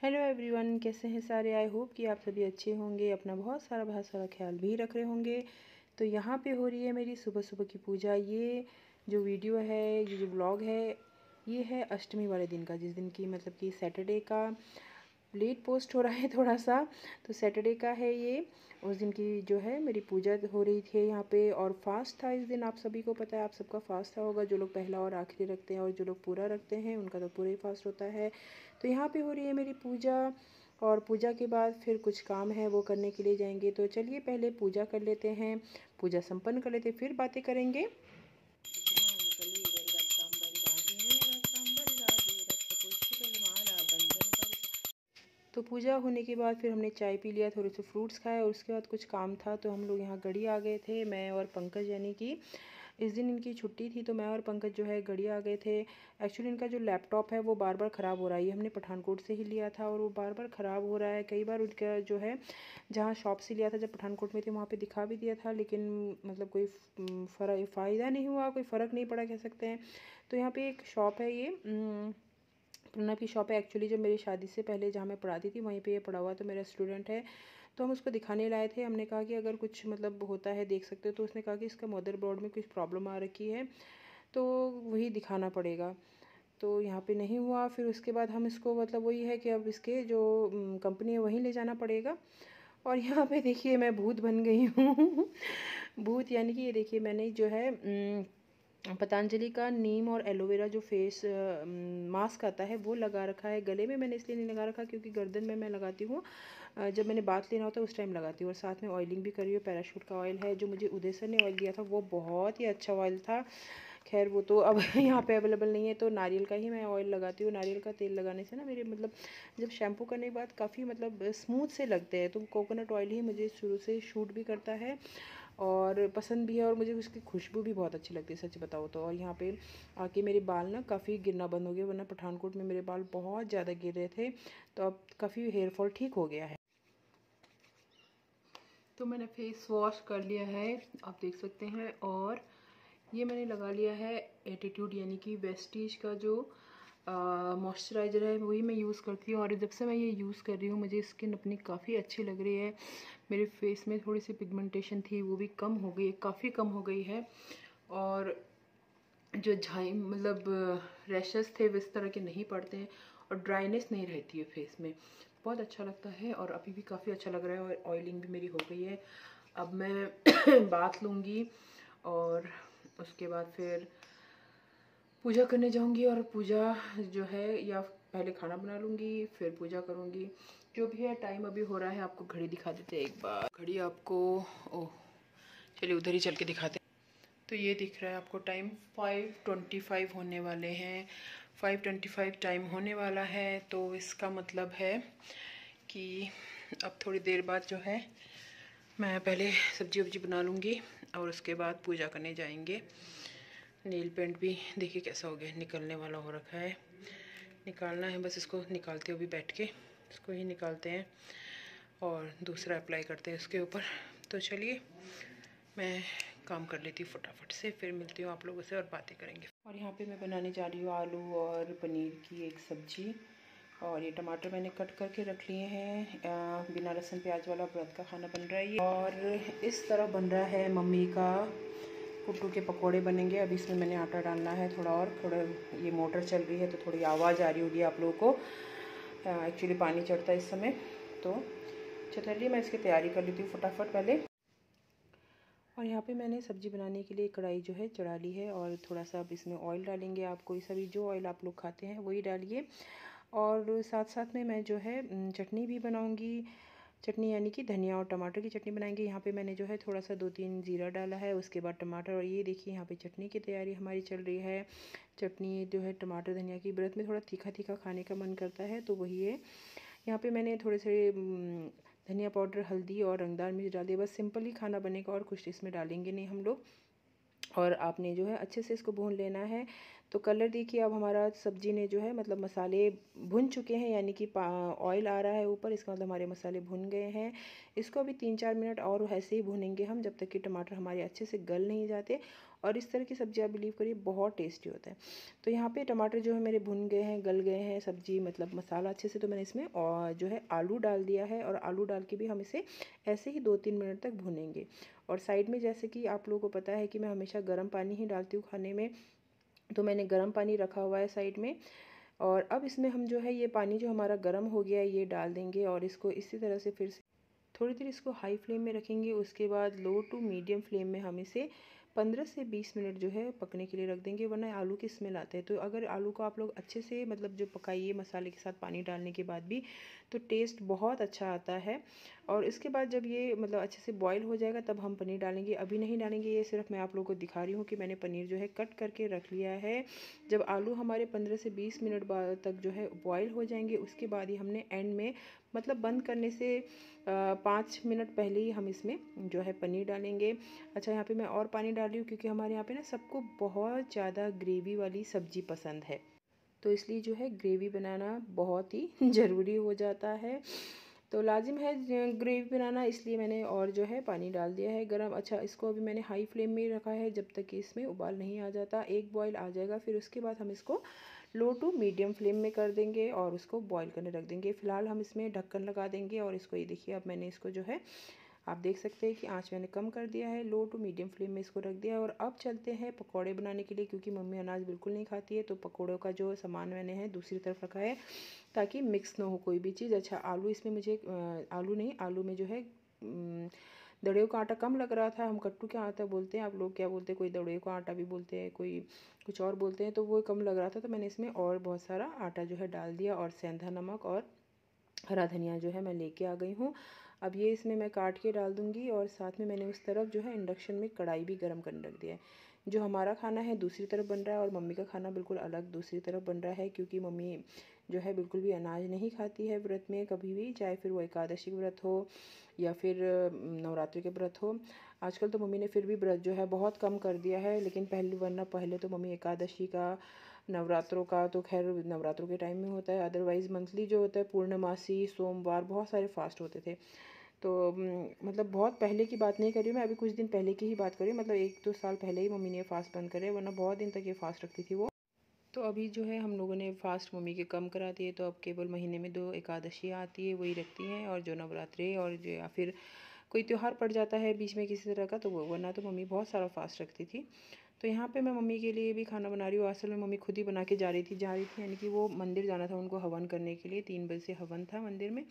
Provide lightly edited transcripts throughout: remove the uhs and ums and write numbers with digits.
Hello everyone, कैसे हैं सारे। आई होप कि आप सभी अच्छे होंगे, अपना बहुत सारा ख्याल भी रख रहे होंगे। तो यहाँ पे हो रही है मेरी सुबह सुबह की पूजा। ये जो वीडियो है, ये जो ब्लॉग है, ये है अष्टमी वाले दिन का, जिस दिन की मतलब कि सैटरडे का। लेट पोस्ट हो रहा है थोड़ा सा, तो सैटरडे का है ये। उस दिन की जो है मेरी पूजा हो रही थी यहाँ पे, और फास्ट था इस दिन। आप सभी को पता है, आप सबका फास्ट था होगा। जो लोग पहला और आखिरी रखते हैं और जो लोग पूरा रखते हैं उनका तो पूरा ही फास्ट होता है। तो यहाँ पे हो रही है मेरी पूजा, और पूजा के बाद फिर कुछ काम है वो करने के लिए जाएंगे। तो चलिए पहले पूजा कर लेते हैं, पूजा संपन्न कर लेते हैं, फिर बातें करेंगे। तो पूजा होने के बाद फिर हमने चाय पी लिया, थोड़े से फ्रूट्स खाए, और उसके बाद कुछ काम था तो हम लोग यहाँ गढ़ी आ गए थे, मैं और पंकज। यानी कि इस दिन इनकी छुट्टी थी, तो मैं और पंकज जो है गढ़ी आ गए थे। एक्चुअली इनका जो लैपटॉप है वो बार बार ख़राब हो रहा है। ये हमने पठानकोट से ही लिया था और वो बार बार ख़राब हो रहा है। कई बार उनका जो है, जहाँ शॉप से लिया था जब पठानकोट में थे वहाँ पे दिखा भी दिया था, लेकिन मतलब कोई फ़ायदा नहीं हुआ, कोई फ़र्क नहीं पड़ा कह सकते हैं। तो यहाँ पे एक शॉप है, ये प्रणव की शॉप है एक्चुअली। जब मेरी शादी से पहले जहाँ मैं पढ़ाती थी वहीं पे ये पढ़ा हुआ, तो मेरा स्टूडेंट है। तो हम उसको दिखाने लाए थे, हमने कहा कि अगर कुछ मतलब होता है देख सकते हो। तो उसने कहा कि इसका मदरबोर्ड में कुछ प्रॉब्लम आ रखी है, तो वही दिखाना पड़ेगा। तो यहाँ पे नहीं हुआ। फिर उसके बाद हम इसको मतलब वही है कि अब इसके जो कंपनी है वहीं ले जाना पड़ेगा। और यहाँ पे देखिए मैं भूत बन गई हूँ भूत यानी कि ये देखिए, मैंने जो है पतंजलि का नीम और एलोवेरा जो फेस मास्क आता है वो लगा रखा है। गले में मैंने इसलिए नहीं लगा रखा क्योंकि गर्दन में मैं लगाती हूँ, जब मैंने बात लेना होता है उस टाइम लगाती हूँ। और साथ में ऑयलिंग भी करी हूँ। पैराशूट का ऑयल है जो मुझे उदय सर ने ऑयल दिया था, वो बहुत ही अच्छा ऑयल था। खैर वो तो अब यहाँ पे अवेलेबल नहीं है, तो नारियल का ही मैं ऑयल लगाती हूँ। नारियल का तेल लगाने से ना मेरे मतलब जब शैम्पू करने के बाद काफ़ी मतलब स्मूथ से लगते हैं। तो कोकोनट ऑयल ही मुझे शुरू से शूट भी करता है और पसंद भी है, और मुझे उसकी खुशबू भी बहुत अच्छी लगती है सच बताओ तो। और यहाँ पे आके मेरे बाल ना काफ़ी गिरना बंद हो गए, वरना पठानकोट में मेरे बाल बहुत ज़्यादा गिर रहे थे। तो अब काफ़ी हेयर फॉल ठीक हो गया है। तो मैंने फेस वॉश कर लिया है, आप देख सकते हैं। और ये मैंने लगा लिया है एटीट्यूड यानी कि वेस्टीज का जो मॉइस्चराइज़र है, वही मैं यूज़ करती हूँ। और जब से मैं ये यूज़ कर रही हूँ मुझे स्किन अपनी काफ़ी अच्छी लग रही है। मेरे फेस में थोड़ी सी पिगमेंटेशन थी वो भी कम हो गई है, काफ़ी कम हो गई है। और जो झाई मतलब रैशेस थे इस तरह के नहीं पड़ते हैं, और ड्राइनेस नहीं रहती है फेस में। बहुत अच्छा लगता है, और अभी भी काफ़ी अच्छा लग रहा है। और ऑयलिंग भी मेरी हो गई है। अब मैं बाथ लूँगी और उसके बाद फिर पूजा करने जाऊंगी। और पूजा जो है, या पहले खाना बना लूँगी फिर पूजा करूँगी, जो भी है। टाइम अभी हो रहा है, आपको घड़ी दिखा देते हैं एक बार। घड़ी आपको, ओह चलिए उधर ही चल के दिखाते हैं। तो ये दिख रहा है आपको टाइम, 5:25 होने वाले हैं। 5:25 टाइम होने वाला है। तो इसका मतलब है कि अब थोड़ी देर बाद जो है मैं पहले सब्जी वब्जी बना लूँगी और उसके बाद पूजा करने जाएंगे। नील पेंट भी देखिए कैसा हो गया, निकलने वाला हो रखा है। निकालना है बस, इसको निकालते हुए भी बैठ के इसको ही निकालते हैं और दूसरा अप्लाई करते हैं उसके ऊपर। तो चलिए मैं काम कर लेती हूँ फटाफट से, फिर मिलती हूँ आप लोगों से और बातें करेंगे। और यहाँ पे मैं बनाने जा रही हूँ आलू और पनीर की एक सब्ज़ी। और ये टमाटर मैंने कट करके रख लिए हैं। बिना लहसुन प्याज वाला व्रत का खाना बन रहा है ये। और इस तरह बन रहा है मम्मी का कुट्टू के पकोड़े बनेंगे। अभी इसमें मैंने आटा डालना है थोड़ा, और थोड़ा ये मोटर चल रही है तो थोड़ी आवाज़ आ रही होगी आप लोगों को। एक्चुअली पानी चढ़ता है इस समय। तो चलिए मैं इसकी तैयारी कर लेती हूँ फटाफट पहले। और यहाँ पे मैंने सब्ज़ी बनाने के लिए कढ़ाई जो है चढ़ा ली है, और थोड़ा सा अब इसमें ऑयल डालेंगे। आप कोई सा भी जो ऑयल आप लोग खाते हैं वही डालिए। और साथ साथ में मैं जो है चटनी भी बनाऊँगी। चटनी यानी कि धनिया और टमाटर की चटनी बनाएंगे। यहाँ पे मैंने जो है थोड़ा सा 2-3 ज़ीरा डाला है, उसके बाद टमाटर। और ये देखिए यहाँ पे चटनी की तैयारी हमारी चल रही है। चटनी जो है टमाटर धनिया की, व्रत में थोड़ा तीखा तीखा खाने का मन करता है तो वही है। यहाँ पे मैंने थोड़े से धनिया पाउडर, हल्दी और रंगदार मिर्च डाल दिया। बस सिंपल ही खाना बनेगा और कुछ इसमें डालेंगे नहीं हम लोग। और आपने जो है अच्छे से इसको भून लेना है। तो कलर देखिए, अब हमारा सब्जी ने जो है मतलब मसाले भुन चुके हैं, यानी कि ऑयल आ रहा है ऊपर, इसका मतलब हमारे मसाले भुन गए हैं। इसको अभी 3-4 मिनट और ऐसे ही भूनेंगे हम, जब तक कि टमाटर हमारे अच्छे से गल नहीं जाते। और इस तरह की सब्ज़ी आप बिलीव करिए बहुत टेस्टी होता है। तो यहाँ पे टमाटर जो है मेरे भुन गए हैं, गल गए हैं, सब्ज़ी मतलब मसाला अच्छे से, तो मैंने इसमें और जो है आलू डाल दिया है और आलू डाल के भी हम इसे ऐसे ही 2-3 मिनट तक भुनेंगे। और साइड में जैसे कि आप लोगों को पता है कि मैं हमेशा गर्म पानी ही डालती हूँ खाने में, तो मैंने गर्म पानी रखा हुआ है साइड में। और अब इसमें हम जो है ये पानी जो हमारा गर्म हो गया है ये डाल देंगे और इसको इसी तरह से फिर से थोड़ी देर इसको हाई फ्लेम में रखेंगे। उसके बाद लो टू मीडियम फ्लेम में हम इसे 15 से 20 मिनट जो है पकने के लिए रख देंगे, वरना आलू की स्मेल आते हैं। तो अगर आलू को आप लोग अच्छे से मतलब जो पकाइए मसाले के साथ पानी डालने के बाद भी, तो टेस्ट बहुत अच्छा आता है। और इसके बाद जब ये मतलब अच्छे से बॉईल हो जाएगा तब हम पनीर डालेंगे, अभी नहीं डालेंगे। ये सिर्फ मैं आप लोगों को दिखा रही हूँ कि मैंने पनीर जो है कट करके रख लिया है। जब आलू हमारे 15 से 20 मिनट बाद तक जो है बॉईल हो जाएंगे, उसके बाद ही हमने एंड में मतलब बंद करने से 5 मिनट पहले ही हम इसमें जो है पनीर डालेंगे। अच्छा, यहाँ पे मैं और पानी डाल रही हूँ क्योंकि हमारे यहाँ पे ना सबको बहुत ज़्यादा ग्रेवी वाली सब्ज़ी पसंद है, तो इसलिए जो है ग्रेवी बनाना बहुत ही ज़रूरी हो जाता है। तो लाजिम है ग्रेवी बनाना, इसलिए मैंने और जो है पानी डाल दिया है गरम। अच्छा, इसको अभी मैंने हाई फ्लेम में ही रखा है जब तक कि इसमें उबाल नहीं आ जाता। एक बॉईल आ जाएगा फिर उसके बाद हम इसको लो टू मीडियम फ्लेम में कर देंगे और उसको बॉईल करने रख देंगे। फ़िलहाल हम इसमें ढक्कन लगा देंगे और इसको ये देखिए, अब मैंने इसको जो है आप देख सकते हैं कि आँच मैंने कम कर दिया है, लो टू मीडियम फ्लेम में इसको रख दिया है। और अब चलते हैं पकौड़े बनाने के लिए, क्योंकि मम्मी अनाज बिल्कुल नहीं खाती है, तो पकौड़ों का जो सामान मैंने है दूसरी तरफ रखा है ताकि मिक्स ना हो कोई भी चीज़। अच्छा, आलू इसमें मुझे आलू नहीं, आलू में जो है दड़ियों का आटा कम लग रहा था। हम कट्टू का आटा बोलते हैं, आप लोग क्या बोलते हैं, कोई दड़ियों का आटा भी बोलते हैं, कोई कुछ और बोलते हैं, तो वो कम लग रहा था। तो मैंने इसमें और बहुत सारा आटा जो है डाल दिया और सेंधा नमक और हरा धनिया जो है मैं लेके आ गई हूँ। अब ये इसमें मैं काट के डाल दूँगी और साथ में मैंने उस तरफ जो है इंडक्शन में कढ़ाई भी गर्म करने रख दिया है। जो हमारा खाना है दूसरी तरफ बन रहा है और मम्मी का खाना बिल्कुल अलग दूसरी तरफ बन रहा है, क्योंकि मम्मी जो है बिल्कुल भी अनाज नहीं खाती है व्रत में कभी भी, चाहे फिर वो एकादशी व्रत हो या फिर नवरात्रि के व्रत हो। आजकल तो मम्मी ने फिर भी व्रत जो है बहुत कम कर दिया है, लेकिन वरना पहले तो मम्मी एकादशी का, नवरात्रों का तो खैर नवरात्रों के टाइम में होता है, अदरवाइज़ मंथली जो होता है पूर्णमासी सोमवार बहुत सारे फास्ट होते थे। तो मतलब बहुत पहले की बात नहीं कर रही हूँ मैं, अभी कुछ दिन पहले की ही बात कर रही हूँ, मतलब 1-2 साल पहले ही मम्मी ने फास्ट बंद करे, वरना बहुत दिन तक ये फास्ट रखती थी वो। तो अभी जो है हम लोगों ने फास्ट मम्मी के कम करा दिए, तो अब केवल महीने में 2 एकादशियाँ आती है वही रखती हैं, और जो नवरात्रि और जो या फिर कोई त्यौहार पड़ जाता है बीच में किसी तरह का, तो वो, वरना तो मम्मी बहुत सारा फास्ट रखती थी। तो यहाँ पे मैं मम्मी के लिए भी खाना बना रही हूँ। असल में मम्मी खुद ही बना के जा रही थी, यानी कि वो मंदिर जाना था उनको हवन करने के लिए, 3 बजे से हवन था मंदिर में,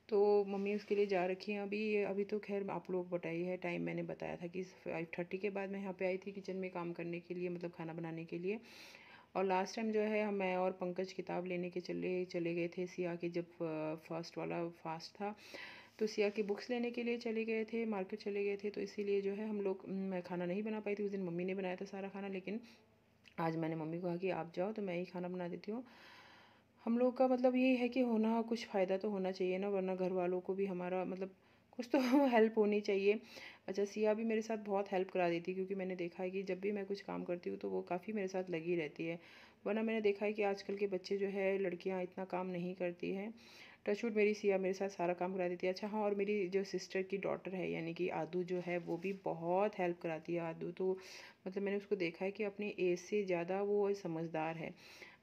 तो मम्मी उसके लिए जा रखी हैं अभी। अभी तो खैर आप लोग बताइए है टाइम, मैंने बताया था कि 5:30 के बाद मैं यहाँ पे आई थी किचन में काम करने के लिए, मतलब खाना बनाने के लिए। और लास्ट टाइम जो है मैं और पंकज किताब लेने के चले गए थे सिया के, जब फर्स्ट वाला फास्ट था, तो सिया की बुक्स लेने के लिए चले गए थे, मार्केट चले गए थे, तो इसीलिए जो है हम लोग, मैं खाना नहीं बना पाई थी उस दिन, मम्मी ने बनाया था सारा खाना। लेकिन आज मैंने मम्मी को कहा कि आप जाओ तो मैं ही खाना बना देती हूँ। हम लोग का मतलब ये है कि होना कुछ फ़ायदा तो होना चाहिए ना, वरना घर वालों को भी हमारा मतलब कुछ तो हेल्प होनी चाहिए। अच्छा, सिया भी मेरे साथ बहुत हेल्प करा देती है, क्योंकि मैंने देखा है कि जब भी मैं कुछ काम करती हूँ तो वो काफ़ी मेरे साथ लगी रहती है। वरना मैंने देखा है कि आजकल के बच्चे जो है, लड़कियाँ इतना काम नहीं करती हैं। टचवुड मेरी सिया मेरे साथ सारा काम करा देती है। अच्छा हाँ, और मेरी जो सिस्टर की डॉटर है यानी कि आदू जो है, वो भी बहुत हेल्प कराती है। आदू तो मतलब मैंने उसको देखा है कि अपनी एज से ज़्यादा वो समझदार है।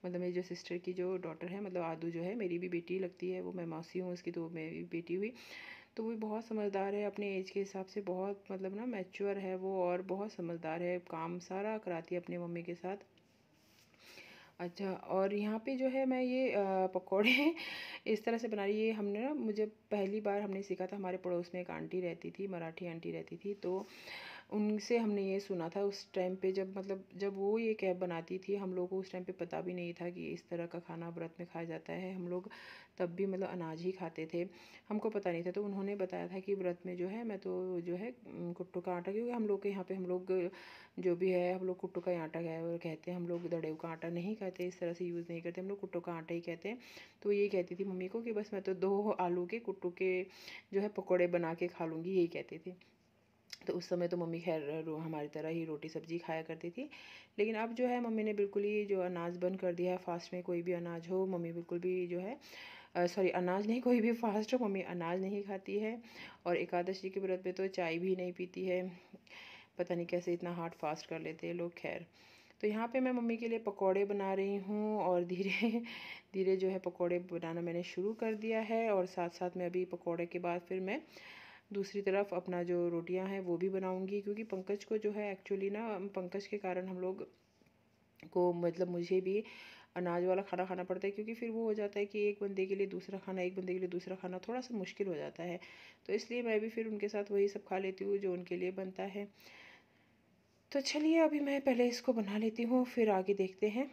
मतलब मेरी जो सिस्टर की जो डॉटर है, मतलब आदू जो है मेरी भी बेटी लगती है, वो मैं मौसी हूँ उसकी, तो वो मेरी बेटी हुई। तो वो भी बहुत समझदार है अपने एज के हिसाब से, बहुत मतलब ना मैच्योर है वो, और बहुत समझदार है, काम सारा कराती है अपनी मम्मी के साथ। अच्छा, और यहाँ पे जो है मैं ये पकौड़े इस तरह से बना रही, ये हमने ना, मुझे पहली बार हमने सीखा था, हमारे पड़ोस में एक आंटी रहती थी, मराठी आंटी रहती थी, तो उनसे हमने ये सुना था उस टाइम पे, जब मतलब जब वो ये कैप बनाती थी, हम लोग को उस टाइम पे पता भी नहीं था कि इस तरह का खाना व्रत में खाया जाता है। हम लोग तब भी मतलब अनाज ही खाते थे, हमको पता नहीं था। तो उन्होंने बताया था कि व्रत में जो है मैं तो जो है कुट्टू का आटा, क्योंकि हम लोग के यहाँ पे हम लोग जो भी है, हम लोग कुट्टू का आटा कहते हैं, हम लोग दड़ेव का आटा नहीं कहते, इस तरह से यूज़ नहीं करते, हम लोग कुट्टू का आटा ही कहते हैं। तो यही कहती थी मम्मी को कि बस मैं तो 2 आलू के कुट्टू के जो है पकौड़े बना के खा लूँगी, यही कहती थी। तो उस समय तो मम्मी खैर हमारी तरह ही रोटी सब्जी खाया करती थी। लेकिन अब जो है मम्मी ने बिल्कुल ही जो अनाज बंद कर दिया है, फास्ट में कोई भी अनाज हो मम्मी बिल्कुल भी जो है सॉरी, अनाज नहीं, कोई भी फास्ट हो मम्मी अनाज नहीं खाती है। और एकादशी के व्रत पे तो चाय भी नहीं पीती है। पता नहीं कैसे इतना हार्ड फास्ट कर लेते हैं लोग। खैर, तो यहाँ पे मैं मम्मी के लिए पकोड़े बना रही हूँ और धीरे धीरे जो है पकोड़े बनाना मैंने शुरू कर दिया है। और साथ साथ में अभी पकोड़े के बाद फिर मैं दूसरी तरफ अपना जो रोटियां हैं वो भी बनाऊंगी, क्योंकि पंकज को जो है एक्चुअली ना, पंकज के कारण हम लोग को मतलब मुझे भी अनाज वाला खाना खाना पड़ता है, क्योंकि फिर वो हो जाता है कि एक बंदे के लिए दूसरा खाना, एक बंदे के लिए दूसरा खाना थोड़ा सा मुश्किल हो जाता है। तो इसलिए मैं भी फिर उनके साथ वही सब खा लेती हूँ जो उनके लिए बनता है। तो चलिए अभी मैं पहले इसको बना लेती हूँ, फिर आगे देखते हैं।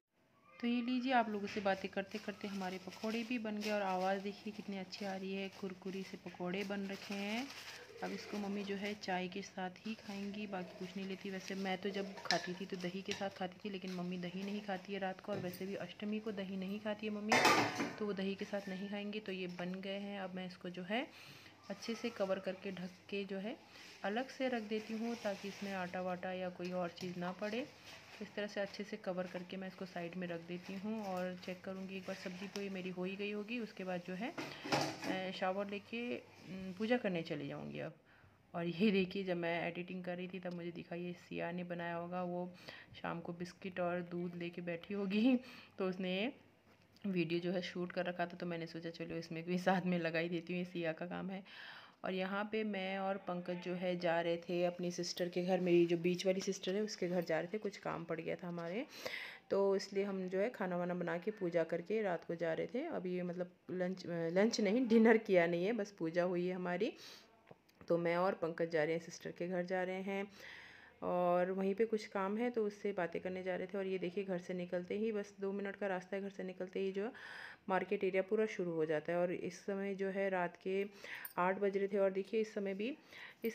तो ये लीजिए, आप लोगों से बातें करते करते हमारे पकोड़े भी बन गए और आवाज़ देखिए कितनी अच्छी आ रही है। कुरकुरी से पकोड़े बन रखे हैं। अब इसको मम्मी जो है चाय के साथ ही खाएंगी, बाकी कुछ नहीं लेती। वैसे मैं तो जब खाती थी तो दही के साथ खाती थी, लेकिन मम्मी दही नहीं खाती है रात को, और वैसे भी अष्टमी को दही नहीं खाती है मम्मी, तो वो दही के साथ नहीं खाएंगी। तो ये बन गए हैं। अब मैं इसको जो है अच्छे से कवर करके ढक के जो है अलग से रख देती हूँ, ताकि इसमें आटा वाटा या कोई और चीज़ ना पड़े। तो इस तरह से अच्छे से कवर करके मैं इसको साइड में रख देती हूँ और चेक करूँगी एक बार। सब्ज़ी तो ये मेरी हो ही गई होगी। उसके बाद जो है मैं शावर लेके पूजा करने चली जाऊँगी अब। और ये देखिए, जब मैं एडिटिंग कर रही थी तब मुझे दिखा ये सिया ने बनाया होगा। वो शाम को बिस्किट और दूध लेके बैठी होगी, तो उसने वीडियो जो है शूट कर रखा था, तो मैंने सोचा चलो इसमें भी साथ में लगा ही देती हूँ, ये सिया का काम है। और यहाँ पे मैं और पंकज जो है जा रहे थे अपनी सिस्टर के घर। मेरी जो बीच वाली सिस्टर है उसके घर जा रहे थे, कुछ काम पड़ गया था हमारे, तो इसलिए हम जो है खाना वाना बना के पूजा करके रात को जा रहे थे। अभी मतलब लंच नहीं, डिनर किया नहीं है, बस पूजा हुई है हमारी। तो मैं और पंकज जा रहे हैं, सिस्टर के घर जा रहे हैं, और वहीं पे कुछ काम है तो उससे बातें करने जा रहे थे। और ये देखिए, घर से निकलते ही बस 2 मिनट का रास्ता है, घर से निकलते ही जो मार्केट एरिया पूरा शुरू हो जाता है। और इस समय जो है रात के 8 बज रहे थे, और देखिए इस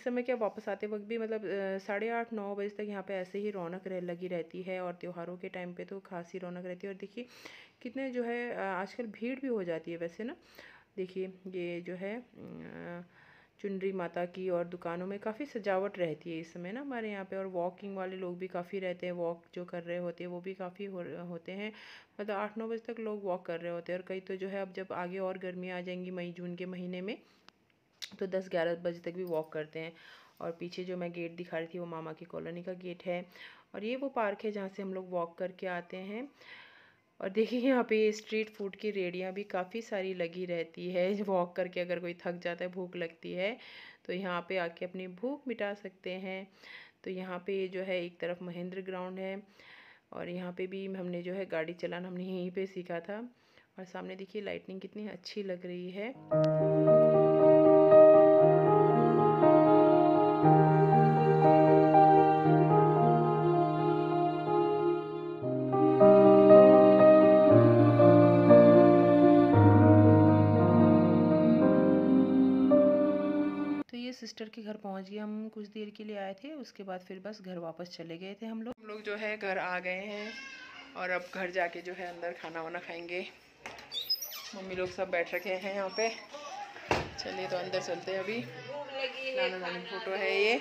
समय क्या, वापस आते वक्त भी मतलब 8:30-9 बजे तक यहाँ पे ऐसे ही रौनक लगी रहती है। और त्योहारों के टाइम पे तो खासी रौनक रहती है। और देखिए कितने जो है आजकल भीड़ भी हो जाती है वैसे ना। देखिए ये जो है चुनरी माता की, और दुकानों में काफ़ी सजावट रहती है इस समय ना हमारे यहाँ पे। और वॉकिंग वाले लोग भी काफ़ी रहते हैं, वॉक जो कर रहे होते हैं वो भी काफ़ी होते हैं। मतलब 8-9 बजे तक लोग वॉक कर रहे होते हैं। और कई तो जो है अब जब आगे और गर्मियाँ आ जाएंगी मई जून के महीने में, तो 10-11 बजे तक भी वॉक करते हैं। और पीछे जो मैं गेट दिखा रही थी वो मामा की कॉलोनी का गेट है। और ये वो पार्क है जहाँ से हम लोग वॉक करके आते हैं। और देखिए यहाँ पे स्ट्रीट फूड की रेहड़ियाँ भी काफ़ी सारी लगी रहती है। वॉक करके अगर कोई थक जाता है, भूख लगती है, तो यहाँ पे आके अपनी भूख मिटा सकते हैं। तो यहाँ पे जो है एक तरफ महेंद्र ग्राउंड है, और यहाँ पे भी हमने जो है गाड़ी चलाना हमने यहीं पे सीखा था। और सामने देखिए लाइटनिंग कितनी अच्छी लग रही है। तो ये सिस्टर के घर पहुंच गए हम, कुछ देर के लिए आए थे, उसके बाद फिर बस घर वापस चले गए थे हम लोग जो है घर आ गए हैं। और अब घर जाके जो है अंदर खाना वाना खाएंगे। मम्मी लोग सब बैठ रखे हैं यहाँ पे। चलिए तो अंदर चलते हैं। अभी नाना नानी फोटो है ये।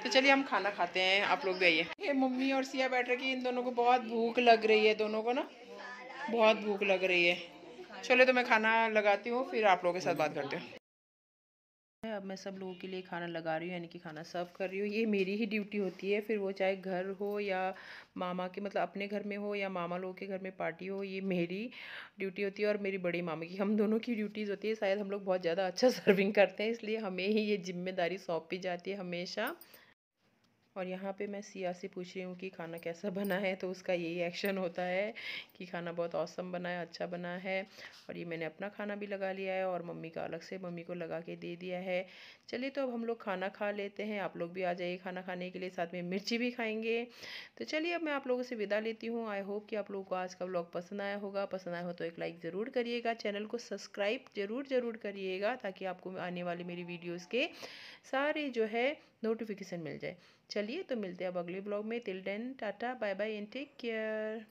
तो चलिए हम खाना खाते हैं, आप लोग भी आइए। ये मम्मी और सिया बैठ रखी, इन दोनों को बहुत भूख लग रही है, दोनों को ना बहुत भूख लग रही है। चलो तो मैं खाना लगाती हूँ, फिर आप लोगों के साथ बात करती हूँ। अब मैं सब लोगों के लिए खाना लगा रही हूँ, यानी कि खाना सर्व कर रही हूँ। ये मेरी ही ड्यूटी होती है, फिर वो चाहे घर हो या मामा के मतलब अपने घर में हो या मामा लोगों के घर में पार्टी हो, ये मेरी ड्यूटी होती है और मेरी बड़ी मामी की, हम दोनों की ड्यूटीज़ होती है। शायद हम लोग बहुत ज़्यादा अच्छा सर्विंग करते हैं, इसलिए हमें ही ये जिम्मेदारी सौंपी जाती है हमेशा। और यहाँ पे मैं सिया से पूछ रही हूँ कि खाना कैसा बना है, तो उसका यही एक्शन होता है कि खाना बहुत औसम बना है, अच्छा बना है। और ये मैंने अपना खाना भी लगा लिया है और मम्मी का अलग से मम्मी को लगा के दे दिया है। चलिए तो अब हम लोग खाना खा लेते हैं, आप लोग भी आ जाइए खाना खाने के लिए, साथ में मिर्ची भी खाएंगे। तो चलिए अब मैं आप लोगों से विदा लेती हूँ। आई होप कि आप लोगों को आज का व्लॉग पसंद आया होगा। पसंद आया हो तो एक लाइक ज़रूर करिएगा, चैनल को सब्सक्राइब ज़रूर करिएगा, ताकि आपको आने वाली मेरी वीडियोज़ के सारे जो है नोटिफिकेशन मिल जाए। चलिए तो मिलते हैं अब अगले ब्लॉग में। Till then tata bye bye and take care.